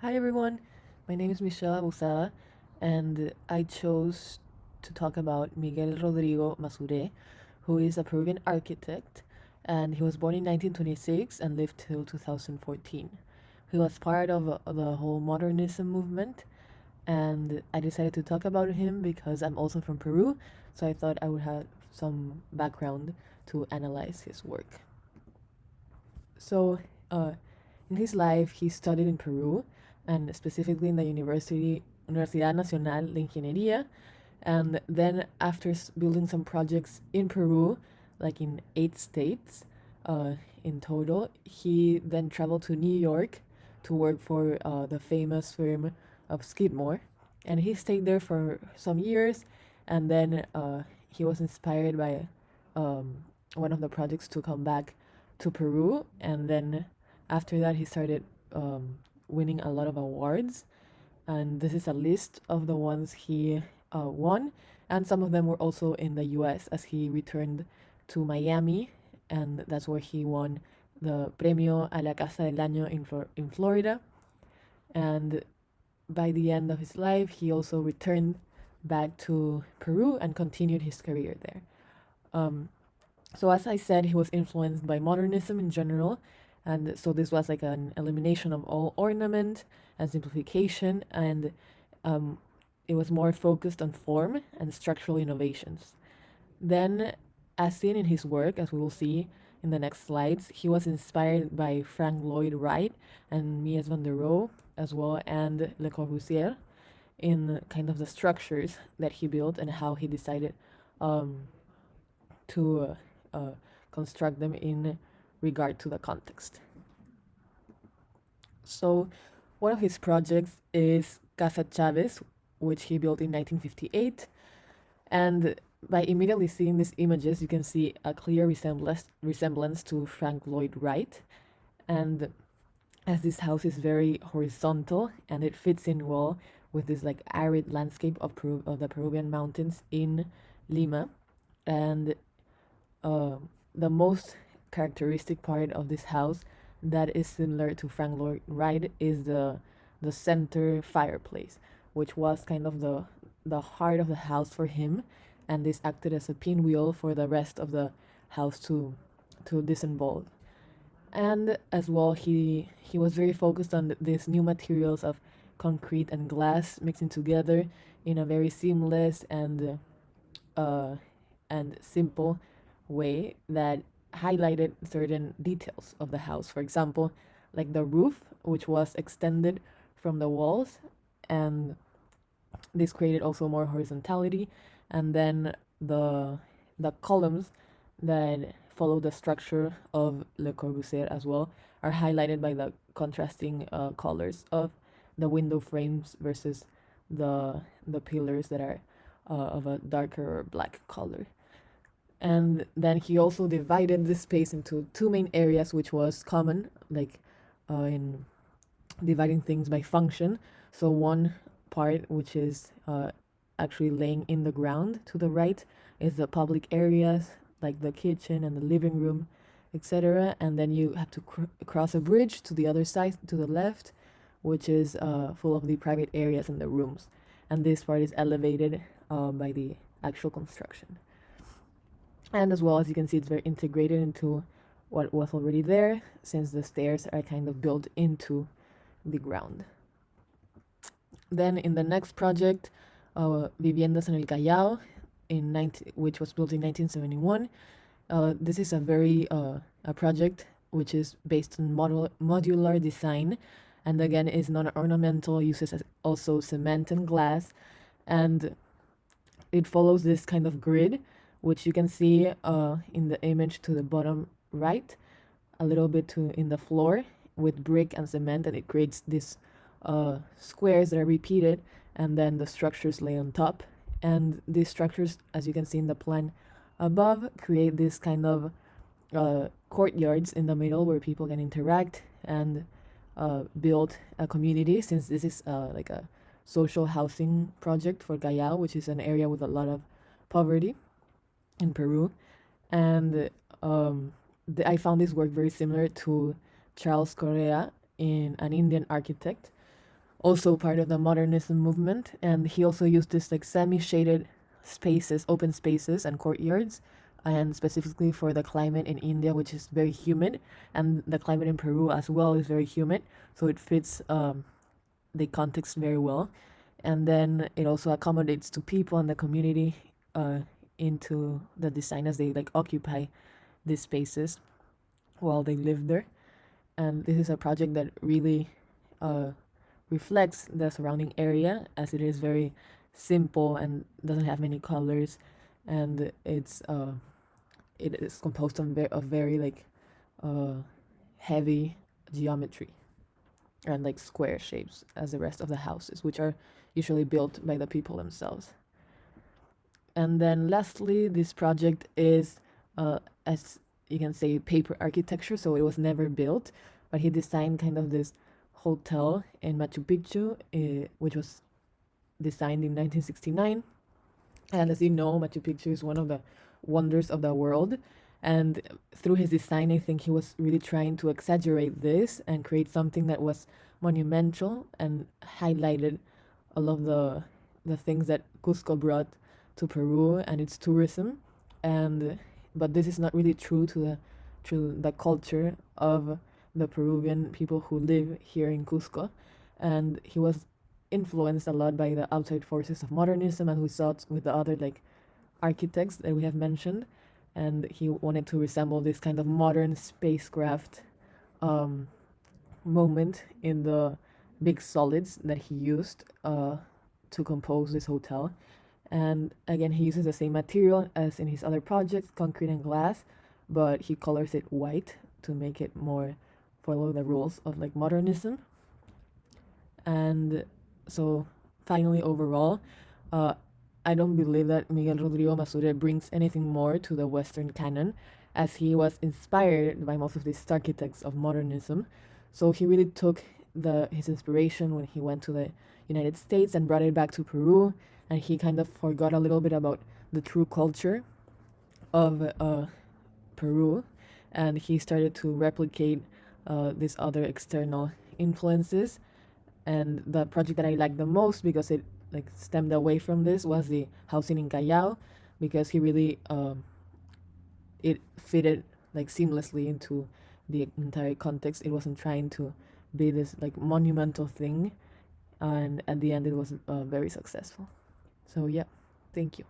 Hi everyone, my name is Michelle Abusada, and I chose to talk about Miguel Rodrigo Mazure, who is a Peruvian architect, and he was born in 1926 and lived till 2014. He was part of the whole modernism movement, and I decided to talk about him because I'm also from Peru, so I thought I would have some background to analyze his work. So, uh, in his life, he studied in Peru, and specifically in the Universidad Nacional de Ingeniería. And then, after building some projects in Peru, like in 8 states in total, he then traveled to New York to work for the famous firm of Skidmore. And he stayed there for some years, and then he was inspired by um, one of the projects to come back to Peru, and then after that he started winning a lot of awards, and this is a list of the ones he won, and some of them were also in the U.S. as he returned to Miami, and that's where he won the Premio a la Casa del Año in Florida, and by the end of his life he also returned back to Peru and continued his career there. Um, so as I said, he was influenced by modernism in general, and so this was like an elimination of all ornament and simplification, and um, it was more focused on form and structural innovations. Then, as seen in his work, as we will see in the next slides, he was inspired by Frank Lloyd Wright and Mies van der Rohe as well, and Le Corbusier in kind of the structures that he built and how he decided um, to construct them in regard to the context. So, one of his projects is Casa Chavez, which he built in 1958. And by immediately seeing these images, you can see a clear resemblance to Frank Lloyd Wright. And as this house is very horizontal and it fits in well with this like arid landscape of of the Peruvian mountains in Lima, and uh, the most characteristic part of this house that is similar to Frank Lloyd Wright is the center fireplace, which was kind of the heart of the house for him, and this acted as a pinwheel for the rest of the house to disinvolve. And as well, he was very focused on these new materials of concrete and glass mixing together in a very seamless uh, and simple way that highlighted certain details of the house. For example, like the roof, which was extended from the walls, and this created also more horizontality. And then the columns that follow the structure of Le Corbusier as well are highlighted by the contrasting colors of the window frames versus the pillars that are of a darker or black color. And then he also divided the space into two main areas, which was common, like in dividing things by function. So one part, which is actually laying in the ground to the right, is the public areas like the kitchen and the living room, etc. And then you have to cross a bridge to the other side, to the left, which is full of the private areas and the rooms. And this part is elevated by the actual construction. And as well, as you can see, it's very integrated into what was already there, since the stairs are kind of built into the ground. Then in the next project, Viviendas en el Callao, which was built in 1971, this is a project which is based on modular design, and again is non-ornamental, uses also cement and glass, and it follows this kind of grid, which you can see in the image to the bottom right, a little bit in the floor with brick and cement, and it creates these squares that are repeated, and then the structures lay on top. And these structures, as you can see in the plan above, create this kind of courtyards in the middle where people can interact and build a community, since this is like a social housing project for Callao, which is an area with a lot of poverty in Peru. And I found this work very similar to Charles Correa, an Indian architect, also part of the modernism movement. And he also used this like semi-shaded spaces, open spaces and courtyards, and specifically for the climate in India, which is very humid, and the climate in Peru as well is very humid, so it fits the context very well. And then it also accommodates to people and the community uh, into the design as they like occupy these spaces while they live there. And this is a project that really uh, reflects the surrounding area, as it is very simple and doesn't have many colors, and it is composed of very like uh, heavy geometry and like square shapes as the rest of the houses, which are usually built by the people themselves. And then lastly, this project is, as you can say, paper architecture. So it was never built, but he designed kind of this hotel in Machu Picchu, which was designed in 1969. And as you know, Machu Picchu is one of the wonders of the world. And through his design, I think he was really trying to exaggerate this and create something that was monumental and highlighted all of the things that Cusco brought to Peru and its tourism. And but this is not really true to the culture of the Peruvian people who live here in Cusco. And he was influenced a lot by the outside forces of modernism, and we saw it with the other like architects that we have mentioned. And he wanted to resemble this kind of modern spacecraft um, moment in the big solids that he used to compose this hotel. And again, he uses the same material as in his other projects, concrete and glass, but he colors it white to make it more follow the rules of like modernism. And so finally, overall, uh, I don't believe that Miguel Rodrigo Mazure brings anything more to the Western canon, as he was inspired by most of these architects of modernism. So he really took his inspiration when he went to the United States and brought it back to Peru, and he kind of forgot a little bit about the true culture of Peru, and he started to replicate these other external influences. And the project that I liked the most, because it like stemmed away from this, was the housing in Callao, because he really it fitted like seamlessly into the entire context. It wasn't trying to be this like monumental thing, and at the end it was very successful. So yeah, thank you.